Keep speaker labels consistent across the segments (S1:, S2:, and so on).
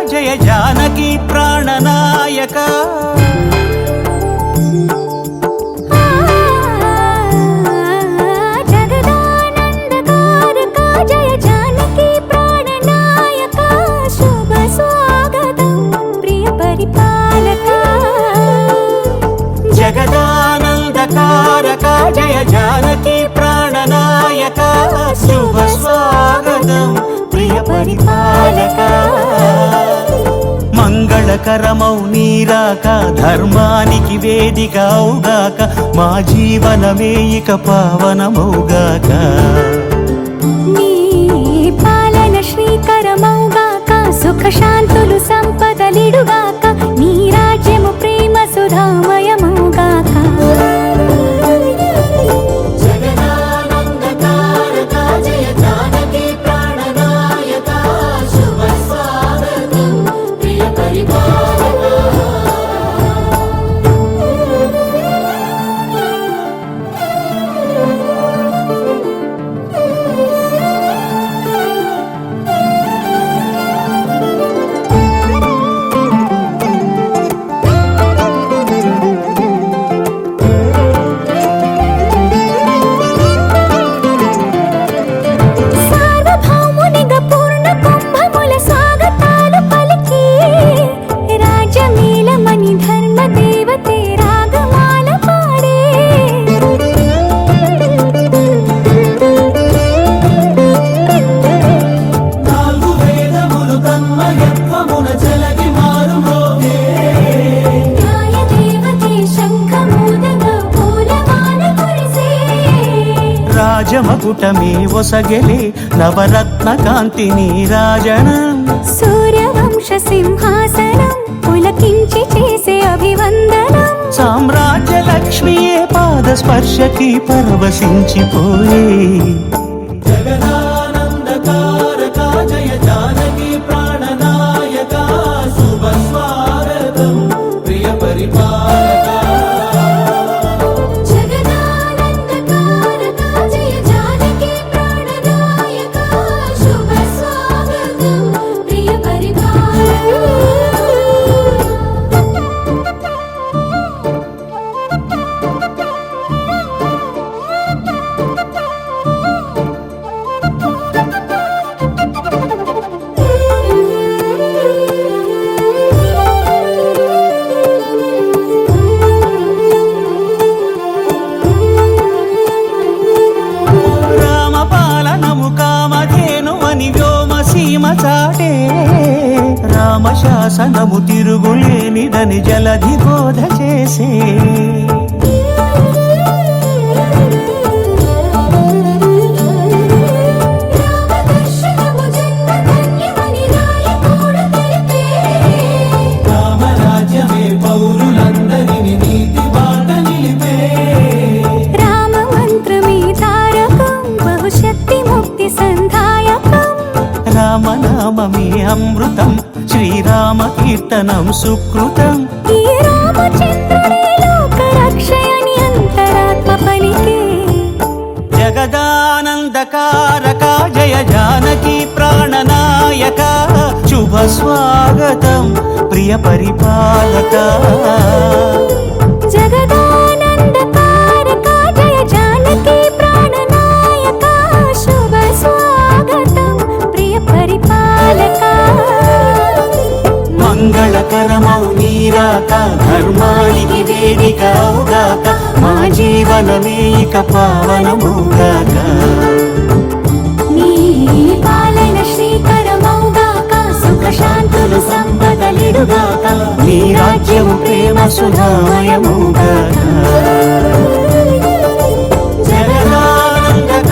S1: జయ జానకి ప్రాణనాయక
S2: జగదానందకారక జయ జానకి ప్రాణనాయక శుభ స్వాగతం ప్రియ పరిపాలక
S1: జగదానందకారక జయ జానకి ప్రాణనాయక శుభ స్వాగతం ప్రియ పరిపాలక మంగళకరమౌ నీరాక ధర్మానికి వేదిక అవుగాక మా జీవనమే ఇక పావనమౌగాక
S2: నీ పాలన శ్రీకరమౌగాక సుఖ శాంతులు సంపదలిడుగాక నీ రాజ్యము ప్రేమ సుధామయమౌగాక
S1: రాజమకుటమే ఒసగెలే నవరత్న కాంతి నీరాజనం
S2: సూర్యవంశ సింహాసనం పులకించి చేసే అభివందనం
S1: సామ్రాజ్య లక్ష్మియే పాద స్పర్శకి పరవశించిపోయే జగదానందకారక జయ జానకి ప్రాణనాయక శుభ స్వాగతం ప్రియ పరిపాలక చాటే రామశాసనము తిరుగులేనిదని జలధి బోధ చేసే రామరాజ్యమే పౌరులందరిని నీతి బాట నిలిపే
S2: రామ మంత్రమే తారకం బహుశక్తి ముక్తి సంధాయకం
S1: రామనామమే అమృతం శ్రీరామ కీర్తనం సుకృతం
S2: ఈ రామచంద్రుడే లోక రక్షయని అంతరాత్మ పలికే
S1: జగదానందకారక జయ జానకి ప్రాణనాయక శుభ స్వాగతం ప్రియ పరిపాలక
S2: జగదానందకారక జయ జానకి ప్రాణనాయక శుభ స్వాగతం ప్రియ పరిపాలక
S1: మంగళకరమౌ నీరాక ధర్మానికి వేదిక అవుగాక మా జీవనమే ఇక పావనమౌగాక
S2: నీ పాలన శ్రీకరమౌగాక సుఖ శాంతులు సంపదలిడుగాక
S1: నీ రాజ్యము ప్రేమ సుధామయమౌగాక జగదానందకారక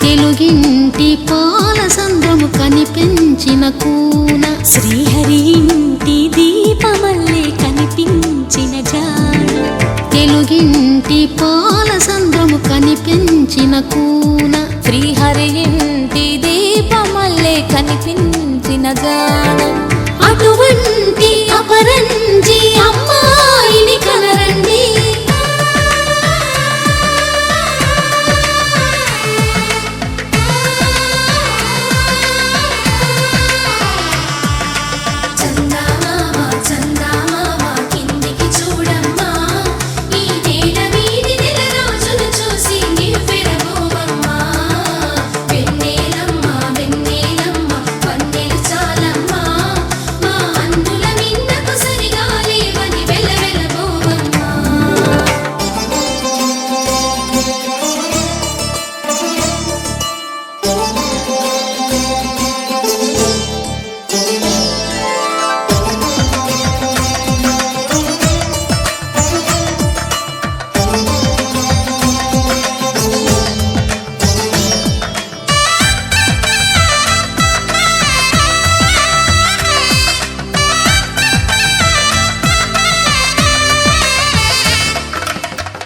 S3: తెలుగింటి పాల సంద్రము కనిపించిన కూన
S2: శ్రీహరి ఇంటి దీపమల్లే కనిపించిన జాడ
S3: తెలుగింటి పాల సంద్రము కనిపించిన కూన
S2: శ్రీహరి ఇంటి దీపమల్లే కనిపించిన జాడ అటువంటి అపరంజి అమ్మాయిని కనరండి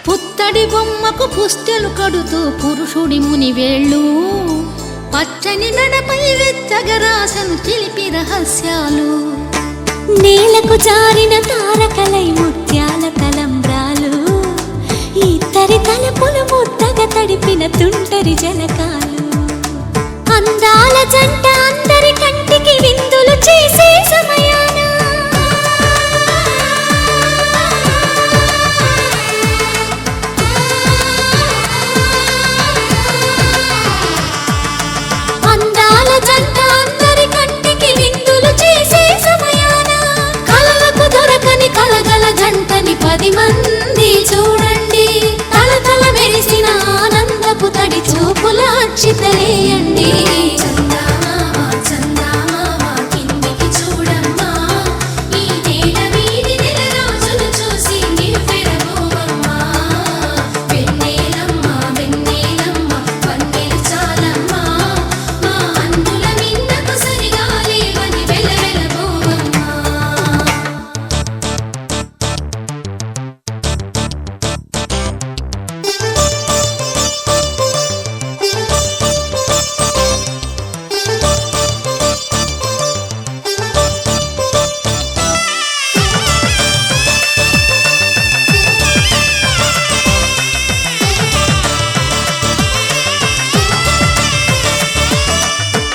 S3: పుత్తడి బొమ్మకు పుస్తెలు కడుతూ పురుషుడి ముని వేళ్ళు పచ్చని మెడపై వెచ్చగరాసను చిలిపి రహస్యాలు
S2: నేలకు జారిన తారకలై ముత్యాల తలంబ్రాలు ఇద్దరి తలపులు ముద్దగా తడిపిన తుంటరి జలకాలు అందాల జంట అందరి కంటికి విందులు చేసే సమయాన అందాల జంట అందరి కంటికి విందులు చేసే సమయాన కలలకు దొరకని కలగల జంటని 10 మంది చూడండి తల మెరిసిన ఆనందపు తడి చూపుల అక్షితలేయండి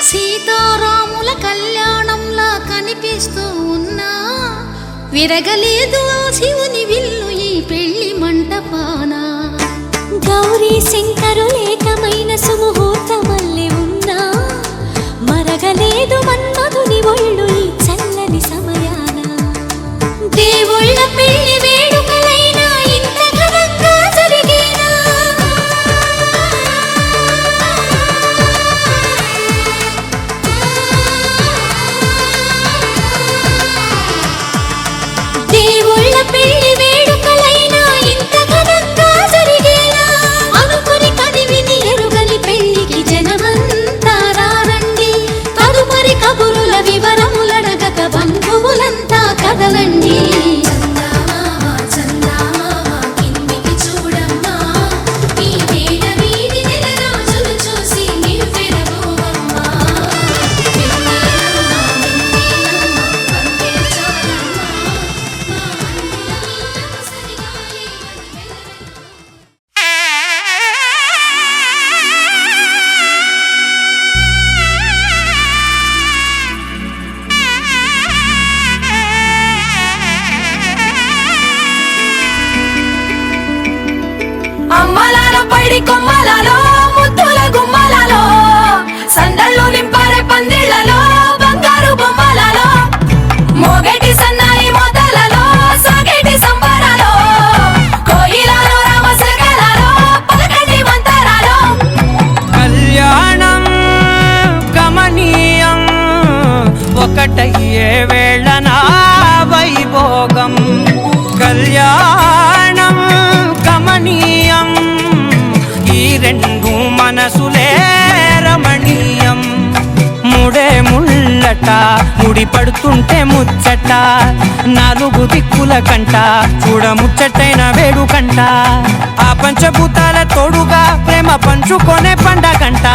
S3: సీతారాముల కళ్యాణంలా కనిపిస్తూ ఉన్నా విరగలేదు ఆ శివుని విల్లు ఈ పెళ్లి మంటపాన
S2: గౌరీ శంకరులేకమైన సుముహూర్తమల్లె ఉన్నా మరగలేదు మన్మధుని ఒళ్ళు ఈ చల్లని సమయాన దేవుళ్ళ పెళ్లి వేడుకలైనా ఇంత ఘనంగా జరిగేనా దేవుళ్ళ పెళ్లి వేడుకలైనా ఇంత ఘనంగా జరిగేనా అనుకుని కదివిని ఎరుగని పెళ్లికి జనమంతా రారండి తదుపరి కబురుల వివరములడగక బంధువులంతా కదలండి
S4: అమ్మలాల పైడి కొమ్మలలో ముద్దుల గుమ్మలలో సందళ్ళు నింపారే పందిళ్లలో బంగారు బొమ్మలలో మోగేటి సన్నాయి మోతలలో సాగేటి సంబరాలో కోయిలలో రామశకలలో పలకండి మంతరాలో
S1: కళ్యాణం కమనీయం ఒకటయ్యే వేళ నా వైభోగం కళ్యాణం కమనీయం ఈ రెండు మనసులే మూడే ముళ్ళట ముడి పడుతుంటే ముచ్చట నాలుగు దిక్కుల కంట చూడ ముచ్చటైన వేడుకంట ఆ పంచభూతాల తోడుగా ప్రేమ పంచుకొనే పండగంట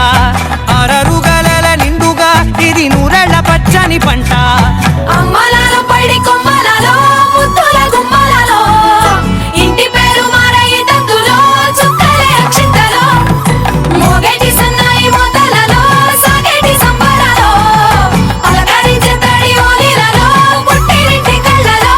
S1: ఆరరుగల నిండుగా ఇది నూరెళ్ళ పచ్చని పంట
S4: అమ్మలాలో పడి కొమ్మలలో ముద్దుల గుమ్మలలో ఇంటి పేరు మారయి తందులో చుక్కలే అక్షింతలో మోగేటి సన్నాయి మోతలలో సాగేటి సంబరాలో పలకరించే తడి ఓలిలలో పుట్టినింటి కళ్ళలో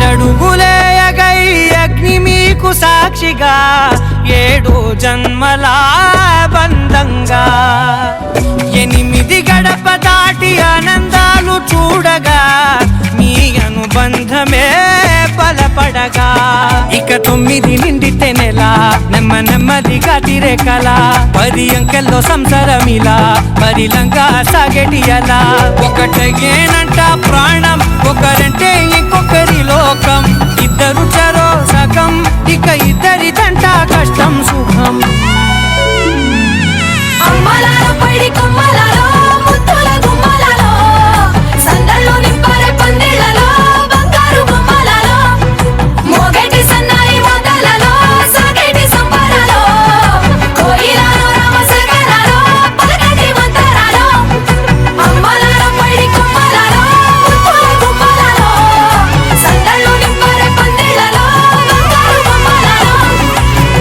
S1: ఏడడుగులేయగై అగ్ని మీకు సాక్షిగా 7 జన్మల బంధంగా 8 గడప దాటి ఆనందాలు చూడగా మీ అనుబంధమే బలపడగా ఇక 9 నిండితే నెల నెమ్మదిగా తీరే కల 10 అంకెల్లో సంసారమిలా పరిలంగా సాగేటి అలా ఒకటేనంట ప్రాణం ఒకరంటే ఇంకొకరి లోకం ఇద్దరు చరో సగం ఇక ఇద్దరిదంట కష్టం సుఖం
S4: అమ్మలాలో పడి కొమ్మలలో ముద్దుల గుమ్మలలో సందళ్ళు నింపరే పందిళ్ళలో బంగారు గుమ్మలలో మోగేటి సన్నాయి మోతలలో సాగేటి సంబరాలో కోయిలలో రామసగనాలో పలకటి మంతరాలో అమ్మలాలో పడి కొమ్మలలో ముద్దుల గుమ్మలలో సందళ్ళు నింపరే పందిళ్ళలో బంగారు గుమ్మలలో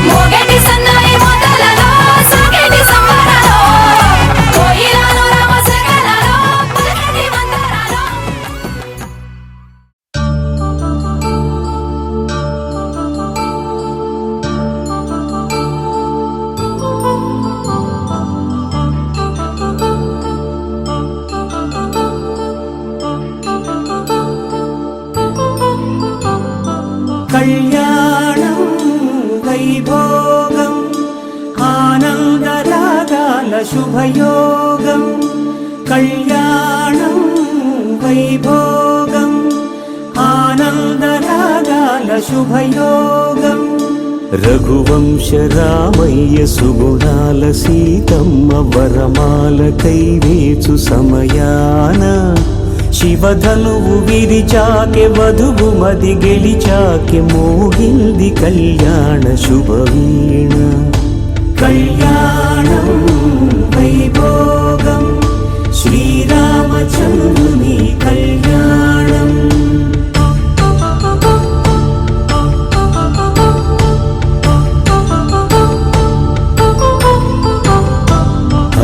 S4: మోగేటి సన్నాయి మోతలలో సాగేటి సంబరాలో కోయిలలో రామసగనాలో పలకటి మంతరాలో
S1: కళ్యాణం వైభోగం ఆనందరాగాల శుభయోగం కళ్యాణం వైభోగం ఆనందరాగాల శుభయోగం
S5: రఘువంశ రామయ్య సుగుణాల సీతమ్మ వరమాల కైవేచు సమయాన శివధనువు విరిచాకె వధువు మది గెలిచాకె మోగింది కళ్యాణ శుభవీణ
S1: కళ్యాణం వైభోగం శ్రీరామచంద్రుని కళ్యాణం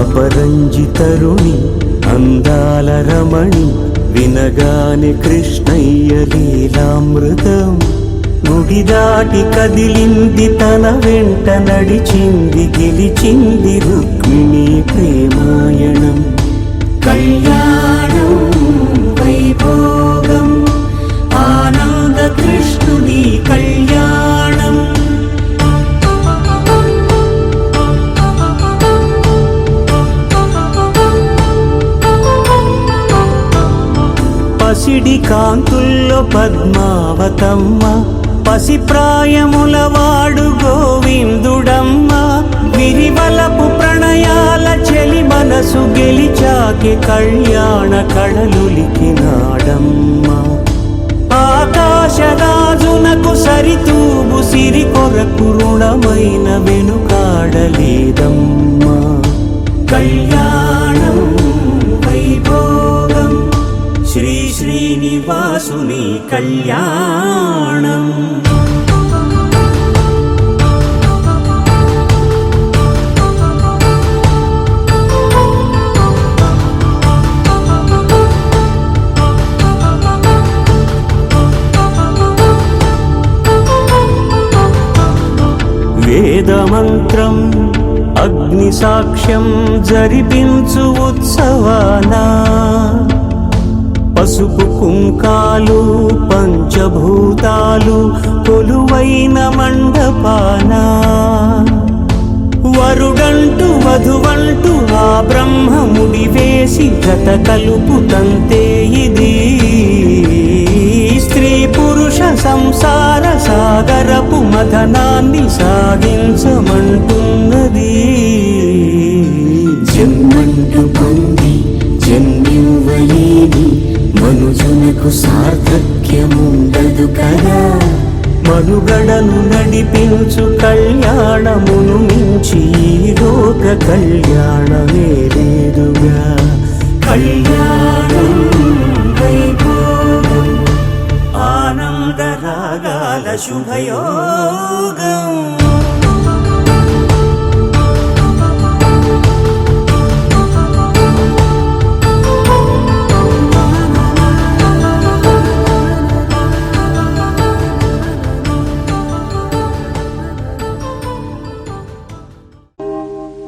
S5: అపరంజి తరుణి అందాల రమణి వినగానే కృష్ణయ్య లీలామృతం గుడి దాటి కదిలింది తన వెంట నడిచింది గెలిచింది రుక్మిణి ప్రేమాయణం
S1: కళ్యాణం వైభోగం ఆనంద కృష్ణుని కళ్యాణం
S5: పసిడి కాంతుల్లో పద్మావతమ్మ పసిప్రాయముల వాడు గోవిందుడమ్మ విరివలపు ప్రణయాల చెలి మనసు గెలిచాకె కళ్యాణ కళలులికినాడమ్మ ఆకాశరాజునకు సరితూబు సిరి కొరకు రుణమైన వెనుకాడలేదమ్మా కళ్యాణం వైభోగం శ్రీ శ్రీనివాసుని కళ్యాణం వేదమంత్రం అగ్ని సాక్ష్యం జరిపించు ఉత్సవానా పసుపు కుంకాలు పంచభూతాలు కొలువైన మండపాన వరుడంటూ వధువంటూ ఆ బ్రహ్మముడి వేసి జత కలుపుతంతే ఇది స్త్రీ పురుష సంసార సాగరపు మథనాన్ని సాగించమంటున్నది.
S1: జన్మంటూ పొంది జన్మివ్వలేని మనుజునకు సార్థక్యముండదు కదా.
S5: మనుగడను నడిపించు కళ్యాణమును మించి ఈ లోక కళ్యాణమే లేదుగా.
S1: కళ్యాణం వైభోగం
S5: ఆనంద రాగాల శుభయోగం.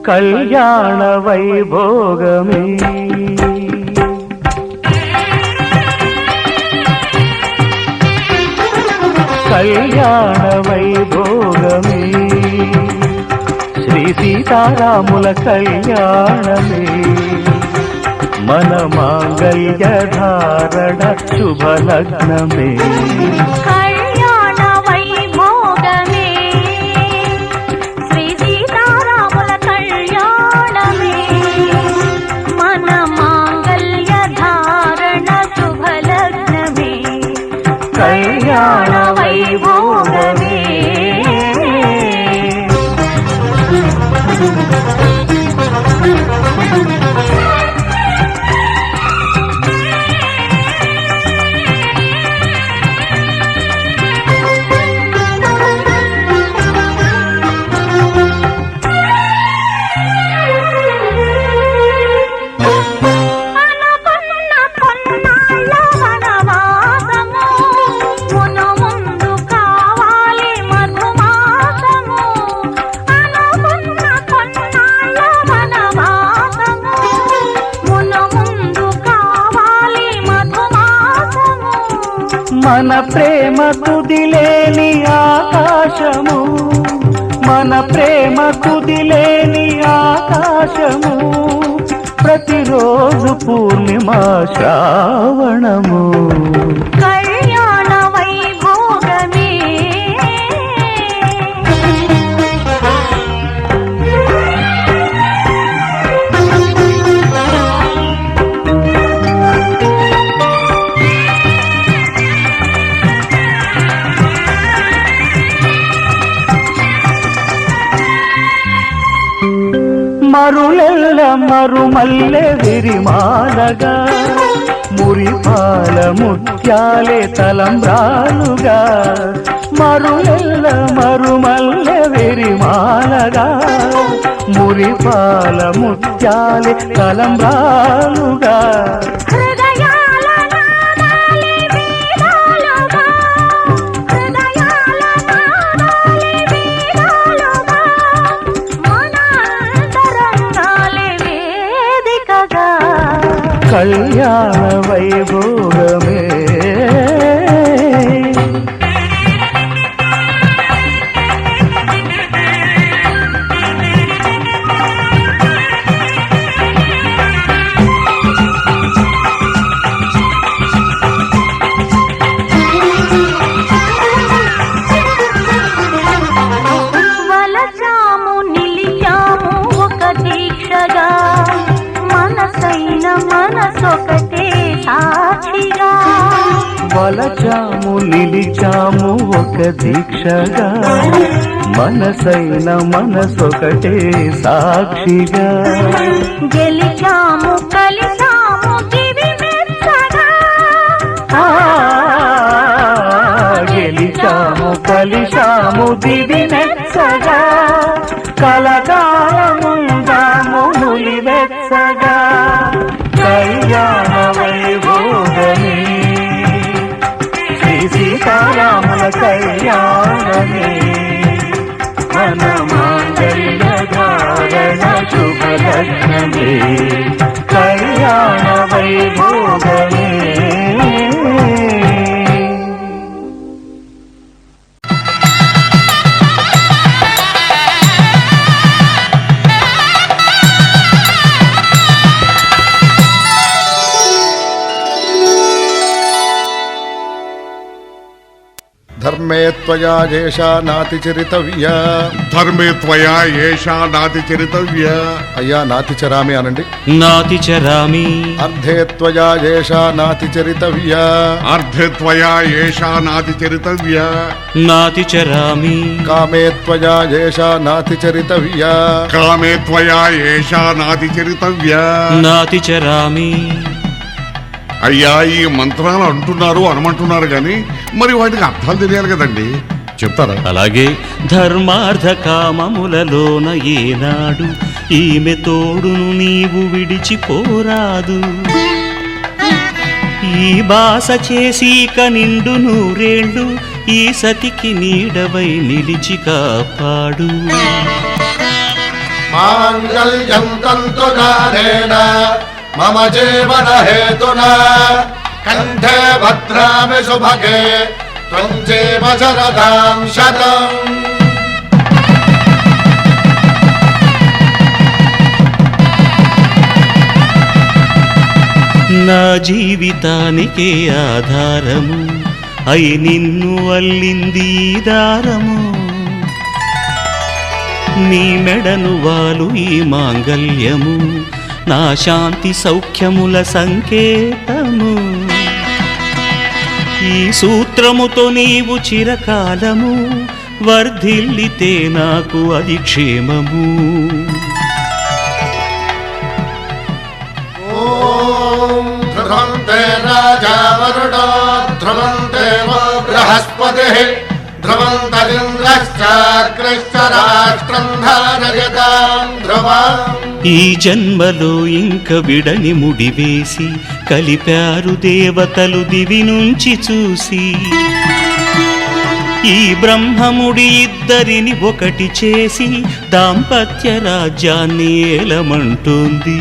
S5: కళ్యాణ వైభోగమే కళ్యాణ వైభోగమే శ్రీ సీతారాముల కళ్యాణమే మన మాంగళ్య ధారణ శుభలగ్నమే.
S2: కళ్యాణ వైభోగమే శ్రీ సీతారాముల కళ్యాణమే మన మాంగళ్య ధారణ శుభలగ్నమే.
S5: కళ్యాణ వైభోగమే మన ప్రేమ తుదిలేని ఆకాశము మన ప్రేమ తుదిలేని ఆకాశము ప్రతిరోజు పూర్ణిమ శ్రావణము.
S2: కళ్యాణ వైభోగమే
S5: మరులెల్ల మరుమల్లె విరిమాలగా మురిపాల ముత్యాలే తలంబ్రాలుగా. మరులెల్ల మరుమల్లె విరిమాలగా మురిపాల ముత్యాలే తలంబ్రాలుగా.
S2: హృదయాల నాదాలే వేదాలుగా హృదయాల నాదాలే వేదాలుగా మన అంతరంగాలే వేదికగా.
S5: కళ్యాణ వైభోగమే
S2: వలచాము నిలిచాము ఒక దీక్షగా మనసైన మనసొకటే సాక్షిగా.
S5: వలచాము నిలిచాము ఒక దీక్షగా మనసైన మనసొకటే సాక్షిగా.
S2: గెలిచాము కలిసాము దివి మెచ్చగా
S5: గెలిచాము కలిశాము దివి మెచ్చగా. కలకాలముందాము నులి వెచ్చగా. కళ్యాణ వైభోగమే శ్రీ సీతారాముల కళ్యాణమే మన మాంగళ్య ధారణ శుభలగ్నమే. కళ్యాణ వైభోగమే
S6: ధర్మే త్వయా ఏషా నాతి చరితవ్య.
S7: ధర్మే త్వయా ఏషా నాతి చరితవ్య.
S6: అయ్యా నాతి చరామి అనండి.
S8: నాతి చరామి.
S6: అర్ధే త్వయా ఏషా నాతి చరితవ్య.
S7: అర్ధే త్వయా ఏషా నాతి చరితవ్య.
S8: నాతి చరామి.
S6: కామే త్వయా ఏషా నాతి చరితవ్య.
S7: కామే త్వయా ఏషా నాతి చరితవ్య.
S8: నాతి చరామి.
S7: అయ్యా ఈ మంత్రాలు అంటున్నారు అనమంటున్నారు కానీ మరి వాటికి అర్థాలు తెలియాలి కదండి, చెప్తారా?
S8: అలాగే ధర్మార్థ కామములలోన ఏనాడు ఈమె తోడును నీవు విడిచిపోరాదు. ఈ బాస చేసి నిండు నూరేళ్ళు ఈ సతికి నీడవై నిలిచి కాపాడు.
S6: మాంగళ్యం తంతునానేన మమ జీవన హేతునా కంఠే భద్రామి శుభగే త్వం జీవ శరదాం శతం.
S8: నా జీవితానికే ఆధారము అయి నిన్ను అల్లింది దారము. నీ మెడను వాలు ఈ మాంగల్యము నా శాంతి సౌఖ్యముల సంకేతము. ఈ సూత్రముతో నీవు చిరకాలము వర్ధిల్లితే నాకు అది క్షేమము.
S6: ఓం ధ్రువంతే రాజా వరుణో ధ్రువంతే బృహస్పతిః ధ్రువంతరింద్రశ్చాగ్రశ్చ రాష్ట్రం ధారయతాం ధ్రువం.
S8: ఈ జన్మలో ఇంక విడని ముడివేసి కలిపారు దేవతలు దివి నుంచి చూసి. ఈ బ్రహ్మముడి ఇద్దరిని ఒకటి చేసి దాంపత్య రాజ్యాన్ని ఏలమంటుంది.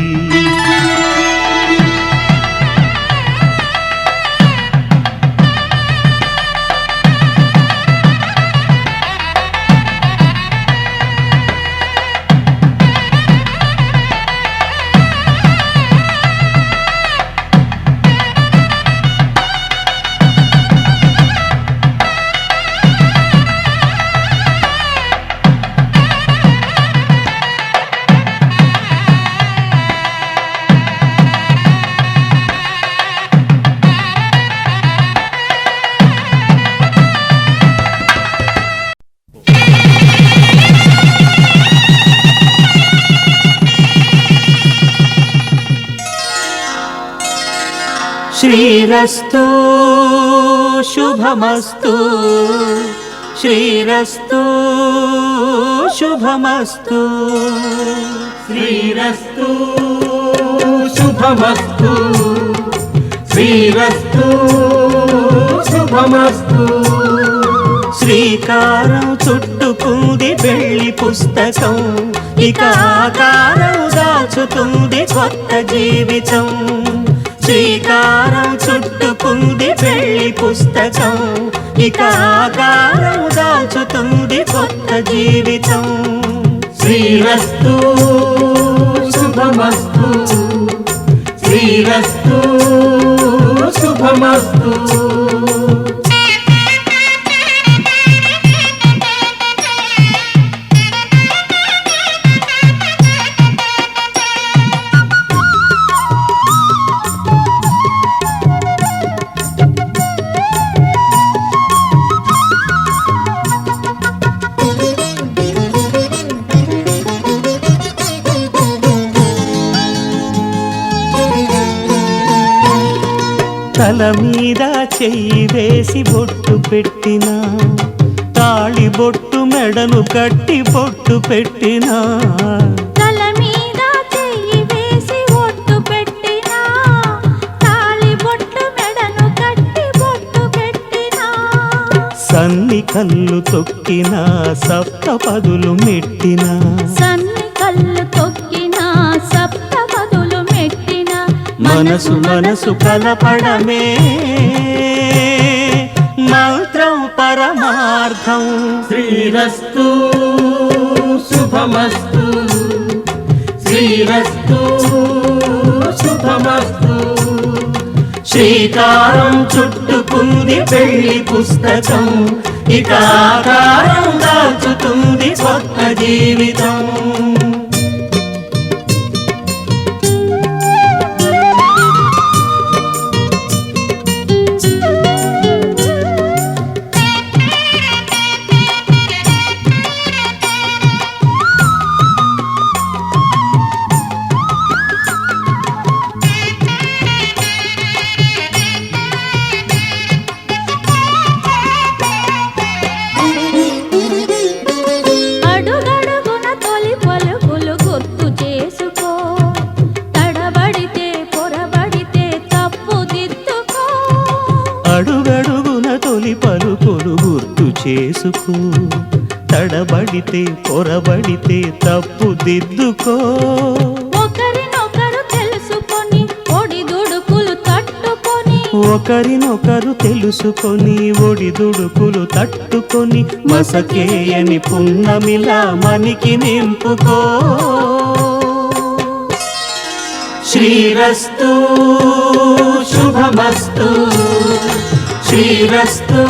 S8: శ్రీరస్తు శుభమస్తు. శ్రీరస్తు శుభమస్తు.
S5: శ్రీరస్తు శుభమస్తు. శ్రీరస్తు శుభమస్తు.
S8: శ్రీకారం చుట్టుకుంది పెళ్లి పుస్తకం ఇక ఆకారం దాచుతుంది కొత్త జీవితం. శ్రీకారం చుట్టుకుంది పెళ్లి పుస్తకం ఇక ఆకారం దాచుతుంది కొత్త జీవితం.
S5: శ్రీరస్తు శుభమస్తు. శ్రీరస్తు శుభమస్తు.
S8: తల మీద చెయ్యి వేసి బొట్టు పెట్టినా తాళి బొట్టు మెడను కట్టి బొట్టు పెట్టినా.
S2: తల మీద చెయ్యి వేసి బొట్టు పెట్టినా తాళి బొట్టు మెడను కట్టి బొట్టు పెట్టినా.
S8: సన్ని కళ్ళు తొక్కినా సప్త పదులు మెట్టినా.
S2: సన్ని కళ్ళు తొక్కినా సప్త పదులు మెట్టినా.
S8: మనసు మనసు కలపడమే మంత్రం పరమార్థం.
S5: శ్రీరస్తు శుభమస్తు. శ్రీరస్తు శుభమస్తు.
S8: శ్రీకారం చుట్టుకుంది పెళ్లి పుస్తకం ఇక ఆకారం దాల్చుతుంది కొత్త జీవితం.
S2: అడుగడుగున తొలి పలుకులు గుర్తు చేసుకో, తడబడితే పొరబడితే తప్పు దిద్దుకో.
S8: అడుగడుగున తొలి పలుకులు గుర్తు చేసుకో, తడబడితే పొరబడితే తప్పు దిద్దుకో.
S2: ఒకరినొకరు తెలుసుకొని ఒడిదుడుకులు తట్టుకొని,
S8: ఒకరినొకరు తెలుసుకొని ఒడిదుడుకులు తట్టుకొని మసకేయని పున్నమిలా మనికి నింపుకో. శ్రీరస్తు శుభమస్తు, శ్రీరస్తు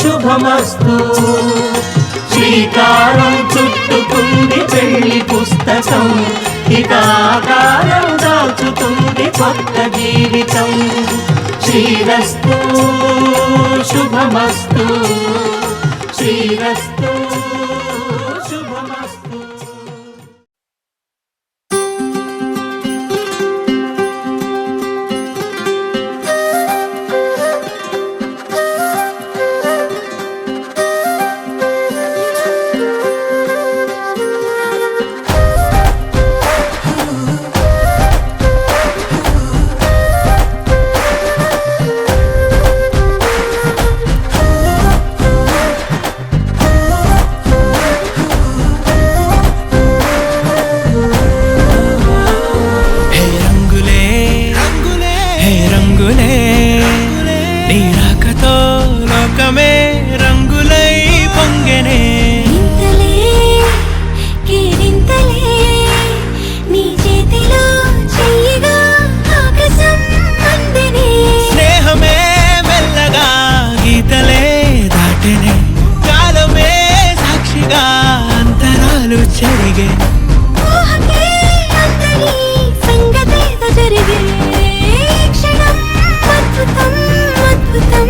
S8: శుభమస్తు. శ్రీకారం చుట్టుకుంది పెళ్లి పుస్తకం, ఇక ఆకారం దాచుతుంది కొత్త జీవితం. శ్రీరస్తు శుభమస్తు, శ్రీరస్తు శుభమస్తు.
S9: హే రంగులే రంగులే, హే రంగులే, నీ రాకతో లోకమే రంగులై పొంగెనే.
S3: ఇంతలే కేరింతలే నీ చేతిలో చెయ్యగా ఆకాశం అందెనే.
S9: స్నేహమే మెల్లగా గీతలే దాటెనే, కాలమే సాక్షిగా అంతరాలు చెరిగే.
S3: ఊహకే అందరి సంగతేదో జరిగే క్షణం అద్భుతం అద్భుతం.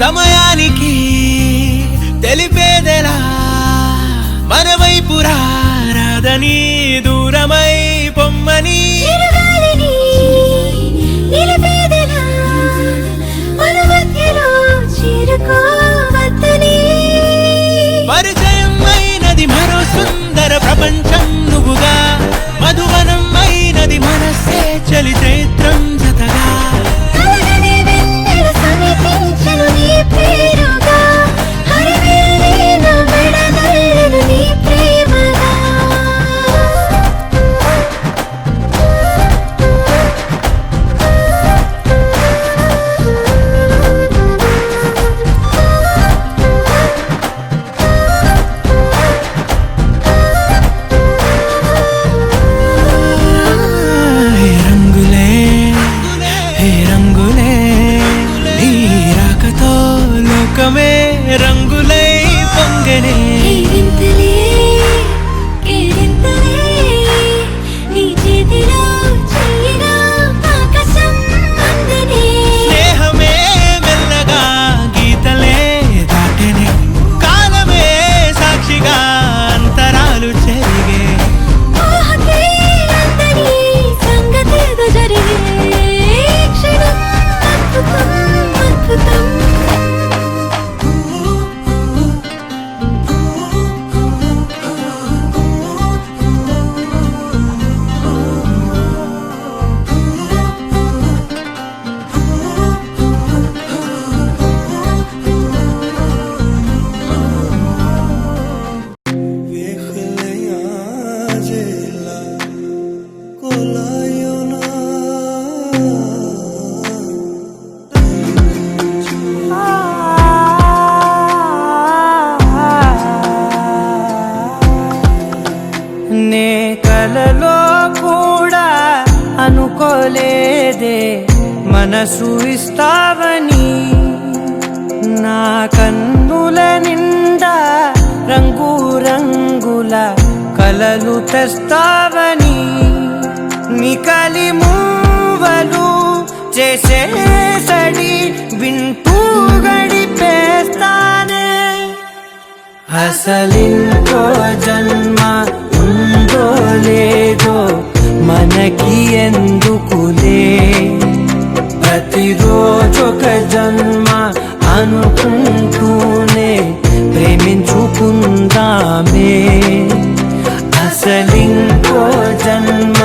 S9: సమయానికి తెలిపేదెలా మన వైపు రాదని దూరమై పొమ్మని.
S3: చిరుగాలిని నిలిపేదెలా మన మధ్యలో చేరుకోవద్దని.
S9: పరిచయం అయినది మరో సుందర ప్రపంచం నువ్వుగా, మధువనం అయినది మనస్సే చలి చైత్రం జతగా.
S3: కలగని వెన్నెల సమీపించెను నీ పేరుగా, హరివేలే నా మెడదల్లెను నీ ప్రేమగా.
S10: అనుకోలేదే మనసు ఇస్తావని నా కన్నుల నిండా రంగు రంగుల కలలు తెస్తావని నికలి మూవలు చేసేసడి వింటూ గడిపేస్తానే అసలింకో జన్మ ఉందో లేదో మనకి ఎందుకులే ప్రతిరోజొక జన్మ అనుకుంటూనే ప్రేమించుకుందామే అసలింకో జన్మ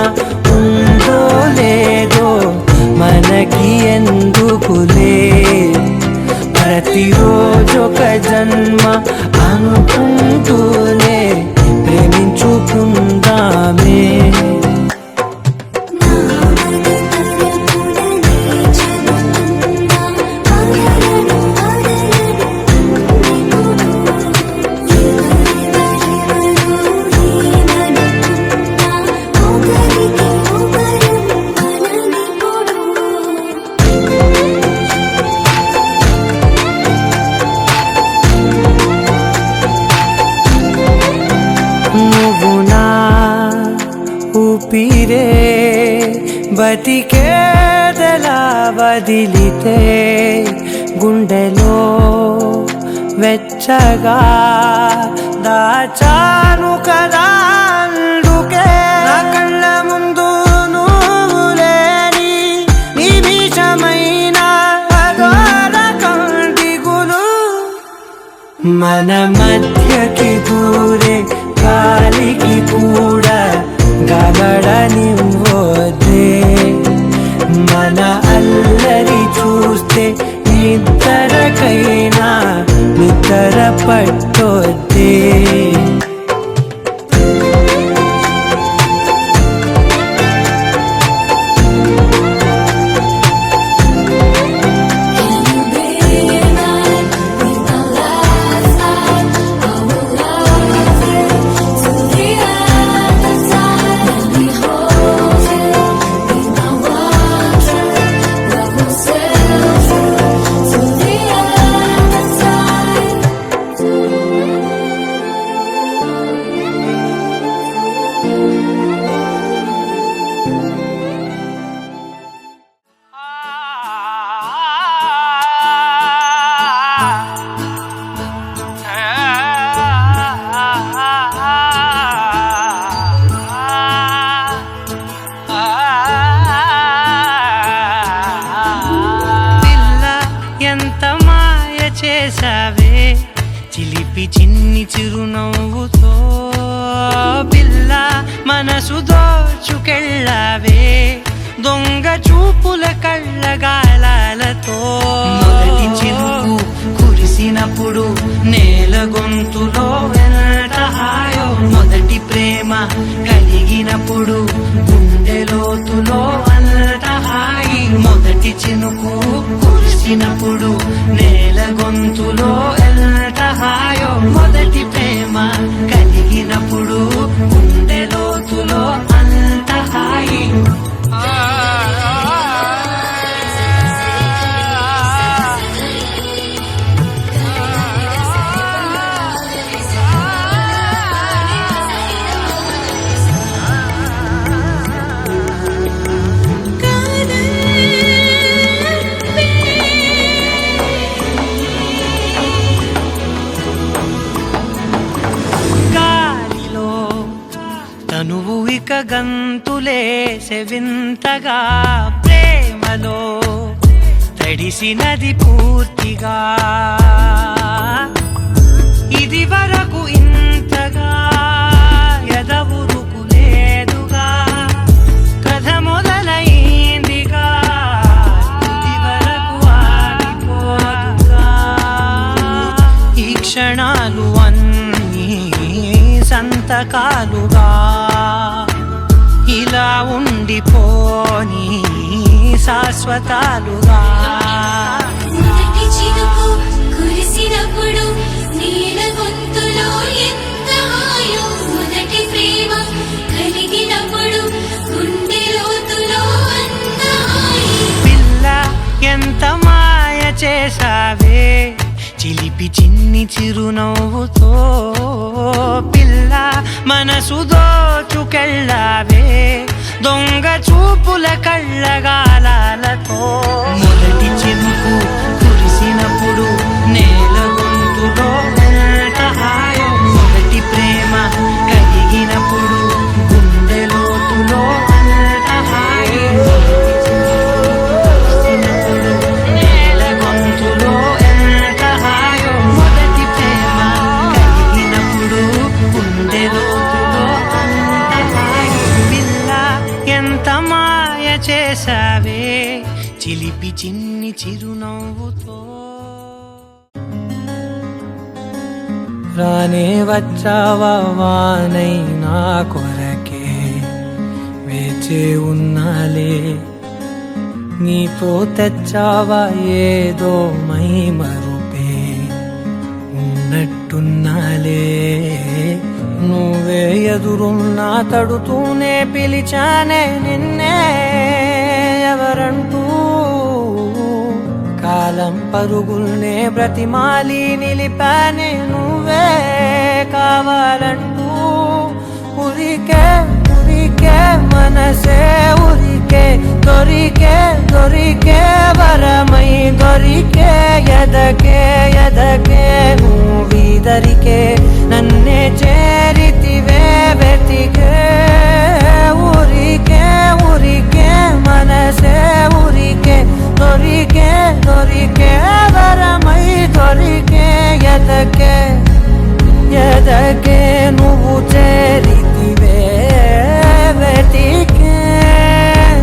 S10: ఉందో లేదో మనకి ఎందుకులే ప్రతిరోజొక జన్మ అనుకుంటూనే ప్రేమించుకుందామే నువ్వు నా ఊపిరే బతికేదలా వదిలితే గుండెలో వెచ్చగా దాచాను కదా అందుకే నా కళ్ళ ముందు నువ్వు లేని నిమిషమైన అఘోర కంటిగులు మన మధ్యకి దూరే గాలికి కూడా గలడనివ్వొద్దే మన అల్లరి చూస్తే నిద్రకైనా నిద్ర పట్టొద్దే చేసావే చిలిపి చిన్ని చిరునవ్వుతో పిల్ల మనసు దోచుకెళ్ళావే దొంగ చూపుల కళ్ళగాలతో మొదటి చినుకు కురిసినప్పుడు నేల గొంతులో వెనటహాయో మొదటి ప్రేమ కలిగినప్పుడు గుండె లోతులో అన్నటహాయి మొదటి చినుకు కురిసినప్పుడు నేల గొంతులో ఎల్లటహాయో మొదటి ప్రేమ కలిగినప్పుడు గుండె లోతులో అన్నటహాయి తనువు ఇక గంతులేసే వింతగా ప్రేమలో తడిసినది పూర్తిగా ఇది వరకు ఇంతగా ఎదవురుకు లేదుగా కథ మొదలైందిగా ఇది వరకు ఆగిపోదుగా ఈ క్షణాలు అన్నీ సంతకాలుగా ఇలా ఉండిపోని శాశ్వతాలుగా
S3: మొదటి చినుకు కురిసినప్పుడు నీల గొంతులో ఎంత హాయో మొదటి ప్రేమ కలిగినప్పుడు గుండె లోతులో
S10: చేసావే చిలిపి చిన్ని చిరునవ్వుతో పిల్ల మనసు దోచుకెళ్ళావే దొంగ చూపుల కళ్ళగాలతో మొదటి చినుకు కురిసినప్పుడు నేల గొంతులో ఎంత హాయం మొదటి ప్రేమ కలిగినప్పుడు గుండె లోతులో అంత హాయం నేల గొంతులో ఎంత హాయం మొదటి ప్రేమ కలిగినప్పుడు గుండె లోతులో అంత హాయం పిల్ల ఎంత మాయ చేసావే చిలిపి చిన్ని చిరునవ్వుతో రానే వచ్చావా వానై నా కొరకే వేచే ఉన్నాలే నీతో తెచ్చావా ఏదో మై మరుపే ఉన్నట్టున్నాలే నువ్వే ఎదురున్నా తడుతూనే పిలిచానే నిన్నే ఎవరంటూ కాలం పరుగుల్నే బ్రతిమాలి నిలిపానే నువ్వే కావాలంటూ ఉరికే ఉరికే మనసే ఉరికే దొరికే దొరికే వరమై దొరికే ఎదకే ఎదకే నువ్వీదరికే నన్నే చేరితివే వెతికే ఉరికే ఉరికే మనసే ఉరికే దొరికే దొరికే వరమై దొరికే ఎదకే ఎదకే నువ్వు చేరితివే వెతికే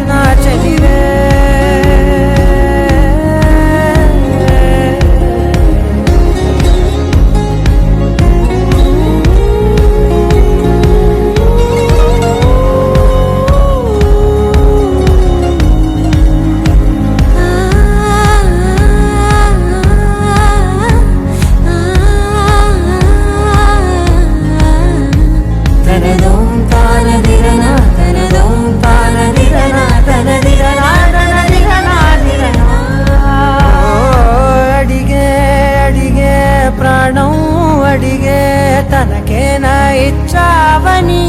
S10: నా చెలివే తనకేనా ఇచ్చావని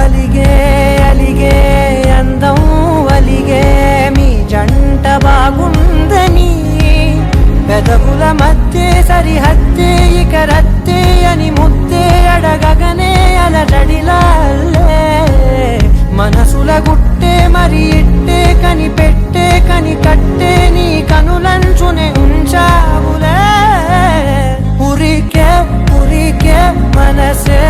S10: అలిగే అలిగే అందం అలిగే మీ జంట బాగుందని పెదవుల మధ్య సరిహద్దే ఇక రత్తే అని ముద్దే అడగగనే అలజడిలాల్లే మనసుల గుట్టే మరి ఇట్టే కని పెట్టే కని కట్టే నీ కనులంచునే ఉంచావులే ఉరికే ఉరికే మనసే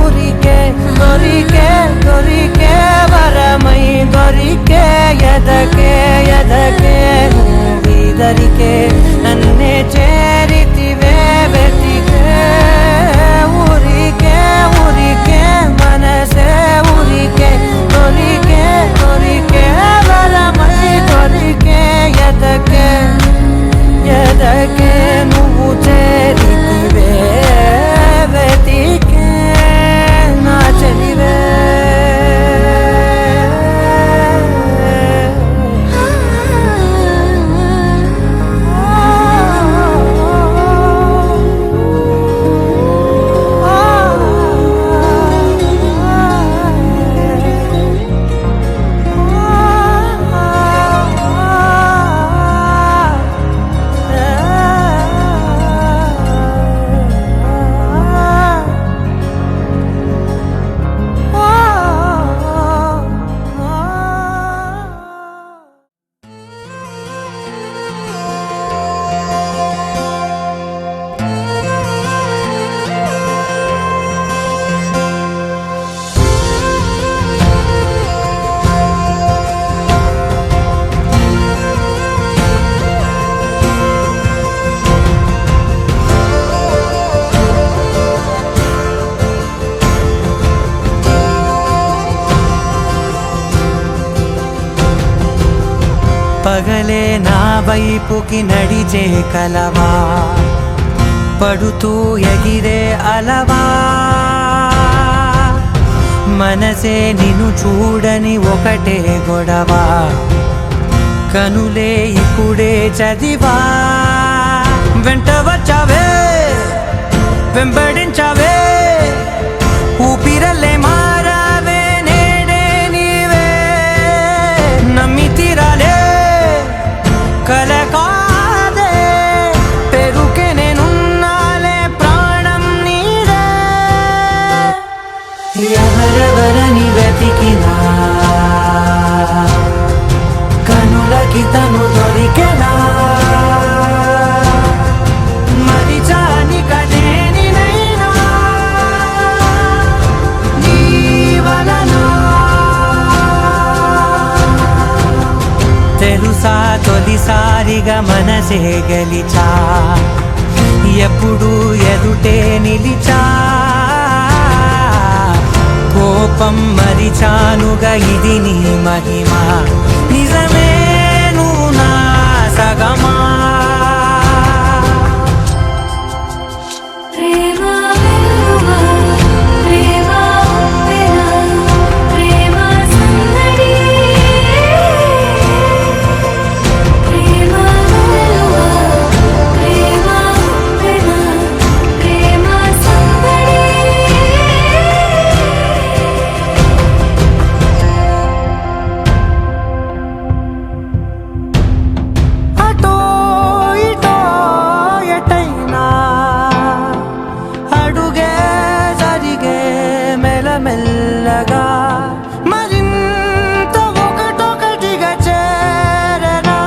S10: ఉరికే దొరికే దొరికే వరమై దొరికే ఎదకే ఎదకే నువ్వీదరికే నన్నే చేరితివే వెతికే ఉరికే ఉరికే మనసే ఉరికే దొరికే దొరికే వరమై దొరికే ఎదకే ఎదకే నువ్వు చేరితివే వెతికే నా చెలివే పగలే నా వైపుకి నడిచే కలవా పడుతూ ఎగిరే అలవా మనసే నిన్ను చూడని ఒకటే గొడవ కనులే ఇప్పుడే చదివా వెంట వచ్చావే వెంబడించావే ఊపిరల్లే మారావే నేడే నీవే నమ్మి తీరాలే కల కాదే పెరుకే నేనున్నాలే ప్రాణం నీదే ఎవరెవరని వెతికినా కనులకి తను దొరికెనా మరి జాని కదేనినైనా నీ వలన తెలుసా తొలిసారిగా మనసే గెలిచా ఎప్పుడు ఎదుటే నిలిచా కోపం మరిచానుగా ఇది నీ మహిమ నిజమే నువ్వు నా సగమా
S3: ప్రేమ వెలువ ప్రేమ ఉప్పెన ప్రేమ సందడి ప్రేమ వెలువ ప్రేమ ఉప్పెన ప్రేమ సందడి
S10: అటో ఇటో ఎటైనా అడుగే జరిగే మెల్లమెల్లగా మరింత ఒకటొకటిగా చేరనా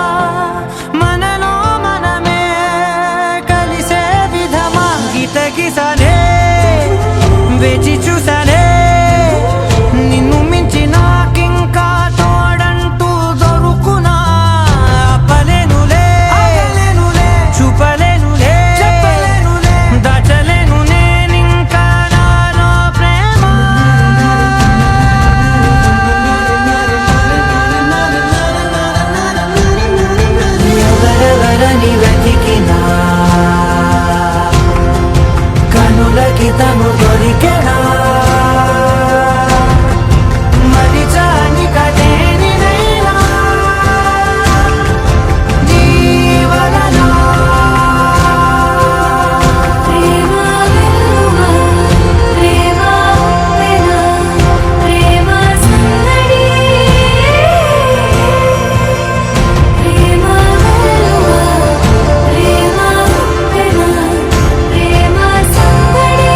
S10: మనలో మనమే కలిసే విధమా గితగిసలే వేచి చూసలే నిన్ను మించి నాకింకా తోడంటూ దొరుకునా అప్పలేనులే చూపలేనులే దాచలేను నేనింకా నాలో ప్రేమ ఎవరెవరని వెతికినా కనులకి తను దొరికెనా మరి జాని కదేనినైనా నీ వలన
S3: ప్రేమ వెలువ ప్రేమ ఉప్పెన ప్రేమ సందడి ప్రేమ వెలువ ప్రేమ ఉప్పెన ప్రేమ సందడి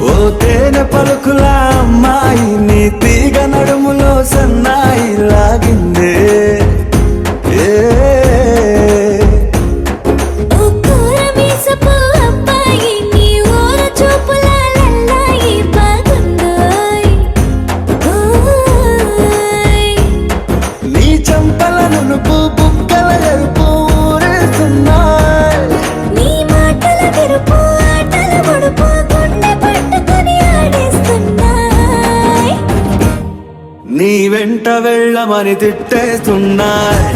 S1: ఓ తేనె పలుకుల అమ్మాయి నీ తీగ నడుములో సన్నాయి లాగిందే ఏ
S3: ఓ కూరమీసపు అబ్బాయి నీ ఊర చూపుల లల్లాయి బాగుందోయ్ ఓయ్
S1: నీ చంపల నునుపు బుగ్గల ఎరుపు ఊరేస్తున్నాయి
S3: నీ మాటల విరుపు ఆటల ముడుపు గుండె పట్టుకొని ఆడేస్తున్నాయ్
S1: నీ వెంట వెళ్ళమని తిట్టేస్తున్నాయి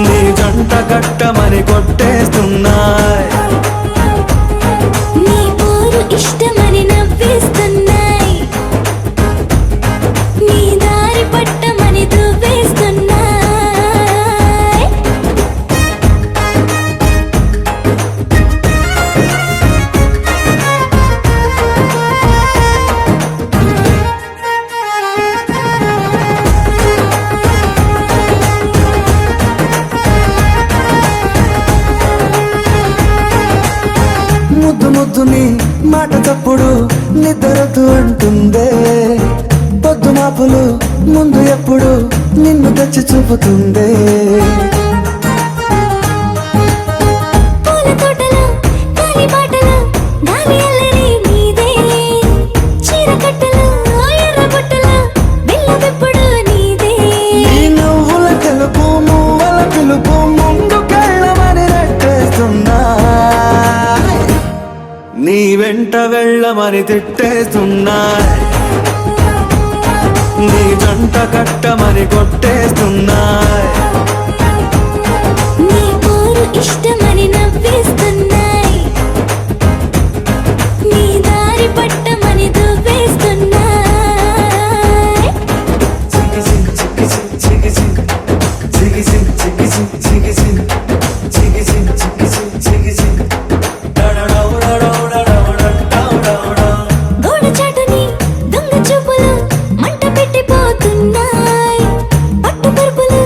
S1: నీ జంట కట్టమని కొట్టేస్తున్నాయి
S3: నీ పోరు ఇష్టమని నవ్వేస్తున్నాయ్ నీ దారి పట్టమని దువ్వేస్తున్నాయ్
S1: ముద్దు ముద్దు నీ మాట తప్పుడు నిద్రతూ అంటుందే పొద్దు మాపులు ముందు ఎప్పుడు నిన్ను తెచ్చి చూపుతుందే
S3: పూల తోటలో గాలి బాటలో గాలి అల్లరి నీదే చీర కట్టలో ఎర్ర బుట్టలో బిల్ల విప్పుడు నీదే
S1: నీ నువ్వుల తెలుపు మువ్వల పిలుపు ముందుకెళ్ళమని నెట్టేస్తున్నా నీ వెంట
S10: వెంట వెళ్ళమని తిట్టేస్తున్నాయి, నీ జంట కట్టమని కొట్టేస్తున్నాయి.
S3: నీ పోరు ఇష్టమని నవ్వేస్తున్నాయి, నీ దారి పట్టమని దువ్వేస్తున్నాయి. గోడ చాటుని దొంగ చూపులు మంట పెట్టిపోతున్నాయి, పట్టు పరుపులు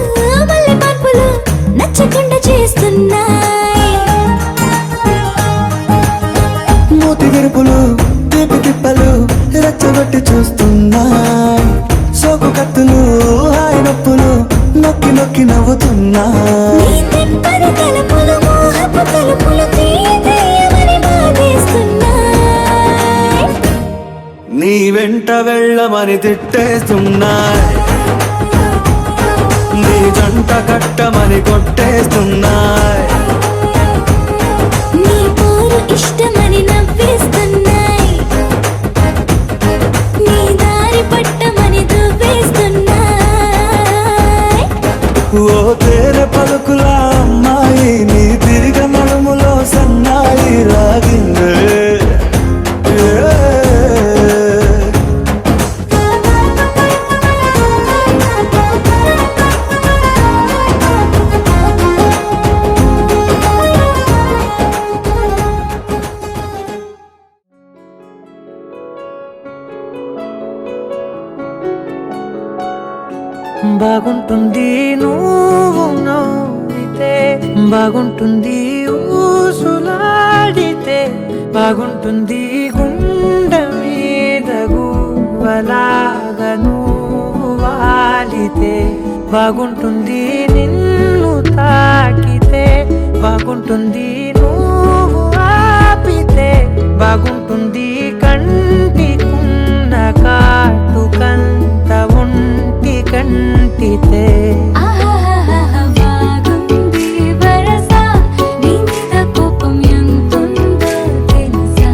S3: మల్లె మార్పులు నచ్చకుండా చేస్తున్నాయి.
S1: మూతి విరుపులు తీపి తిప్పలు రెచ్చగొట్టి చూస్తున్నాయి, సోకు కత్తులు హాయి నొప్పులు నొక్కి నొక్కి నవ్వుతున్నాయి.
S3: నీ తెప్పని తలుపులు మోహపు తలుపులు తీయమని బాధేస్తున్నాయి,
S10: నీ వెంట వెళ్ళమని తిట్టేస్తున్నాయి, నీ జంట కట్టమని కొట్టేస్తున్నాయి.
S3: నీ పోరు ఇష్టమని నవ్వేస్తున్నాయి, నీ దారి పట్టమని దువ్వేస్తున్నాయి.
S10: ఓ తేనె పలుకుల అమ్మాయి నీ తిరిగ నడుములో సన్నాయి రాగిందే. బాగుంటుంది నువ్వు నవ్వితే, బాగుంటుంది ఊసులాడితే, బాగుంటుంది గుండె మీద గువ్వలాగా నువ్వు వాలితే, బాగుంటుంది నిన్ను తాకితే, బాగుంటుంది నువ్వు ఆపితే, బాగుంటుంది కంటికున్న కాటుకంత ఒంటి కంటితే.
S2: ఆహాహాహా బాగుంది వరస, నీ మీద కోపం ఎంతుందో తెలుసా,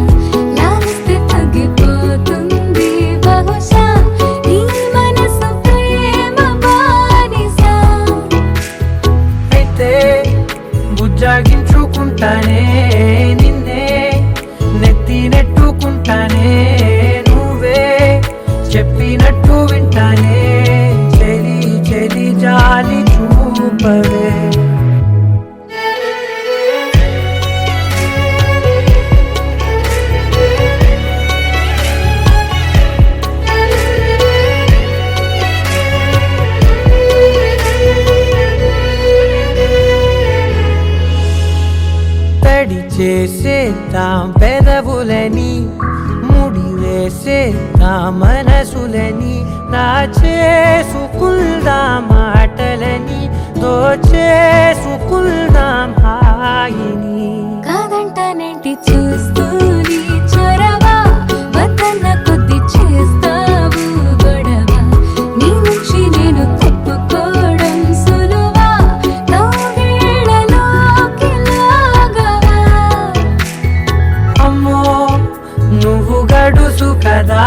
S2: లాలిస్తే తగ్గిపోతుంది బహుశా, నీ మనసు ప్రేమ బానిస.
S10: అయితే బుజ్జాగించుకుంటానే నిన్నే, నెత్తి నెట్టుకుంటానే నువ్వే చెప్పినట్టు వింటానే, చెలి చెలి జాలి చూపవే. తడి చేసేద్దాం పెదవులని, ముడి వేసేద్దాం మనసులని, నా చేసుకుందాం మాటలని, దోచేసుకుందాం హాయిని.
S2: కాదంటానేంటి చూస్తూని చొరవ, వద్దన్న కొద్ది చేస్తావు గొడవ, నీ నుంచి నేను తప్పుకోవడం సులువా, నవ్వేళ్ళలోకి లాగవా.
S10: అమ్మో నువ్వు గడుసు కదా,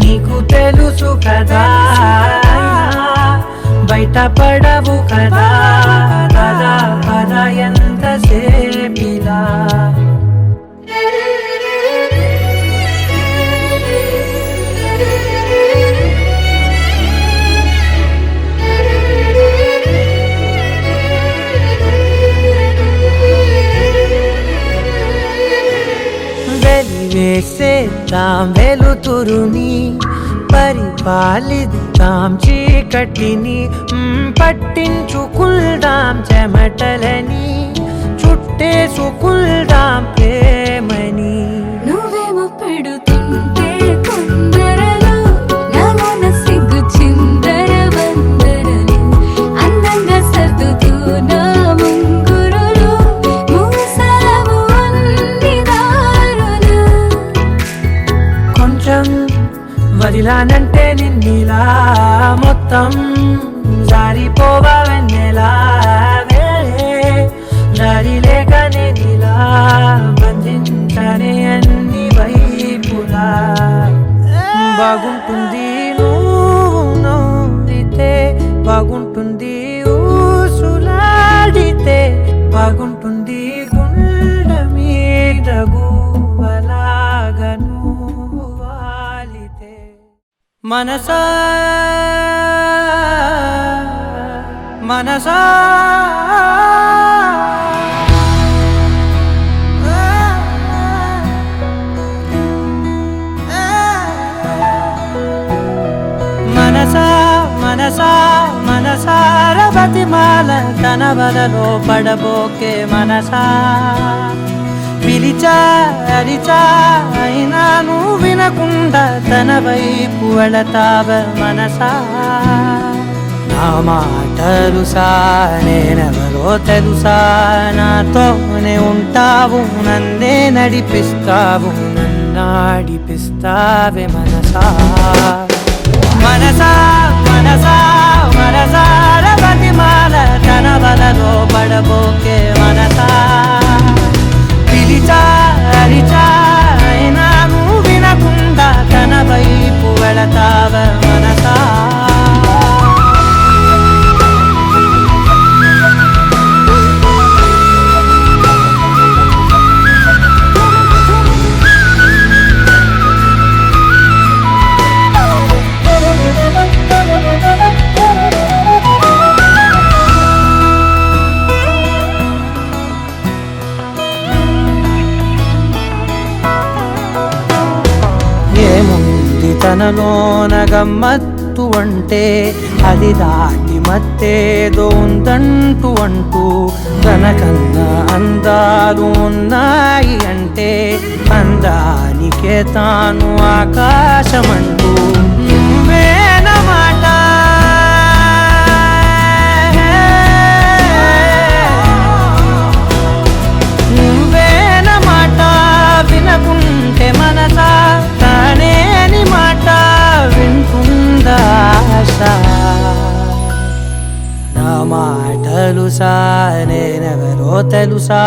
S10: నీకు తెలుసు కదా, బయట పడవు కదా, పద పద ఎంతసేపిలా. వెలివేసేద్దాం వెలుతురుని, పరిపాలిద్దాం చీకటిని, పట్టించుకుందాం చెమటలని, చుట్టేసుకుందాం ప్రేమని.
S2: నువ్వేమో పెడుతుంటే కొందరలు, నాలోన సిగ్గు చిందర వందరలు, అందంగా సర్దుతూ నా ముంగురులు, మూసావు అన్ని దారులు.
S10: కొంచెం వదిలానంటే నిన్నిలా, మొత్తం జారిపోవా వెన్నెలా, దారి లేక నేనిలా అందించని అన్ని వైపులా బాగుంటుంది నువ్వు నవ్వితే బాగుంటుంది ఊసులాడితే బాగుంటుంది గుండె మీద గువ్వలాగా నువ్వు వాలితే మనసా మనసా మనసా మనసా మనసార బతిమాల తన వలలో పడబోకే మనసా పిలిచా అరిచా అయినా నువ్వు వినకుండా తన వైపు వెళతావ మనసా నా మాటలుసా నేనెవరో తెలుసా నాతోనే ఉంటావు నన్నే నడిపిస్తావు నన్నాడిపిస్తావే మనసా మనసా మనసా మనసార బతిమాల తన వలలో పడబోకే మనసా పిలిచా అరిచా అయినా నువ్వు వినకుండా తన వైపు వెళతావ మనసా ఏముంది తనలోన గమ్మత్తు అంటే అది దాటి మత్తేదో ఉందంటూ అంటూ తనకన్నా అందాలు ఉన్నాయి అంటే అందానికే తాను ఆకాశమంటూ నువ్వేనమాట నువ్వేనమాట వినకుంటే మనసా తానేని మాట వింటుందా ఆశ నా మాటలుసా నేనెవరో తెలుసా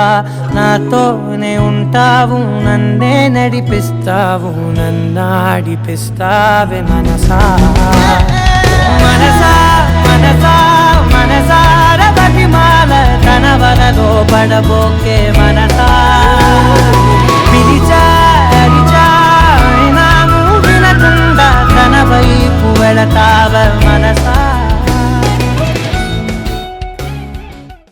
S10: నాతోనే ఉంటావు నన్నే నడిపిస్తావు నన్నాడిపిస్తావే మనసా మనసా మనసా మనసార బతిమాల తన వలలో పడబోకే మనసా పిలిచా అరిచా అయినా నువ్వు వినకుండా తన వైపు వెళతావ మనసా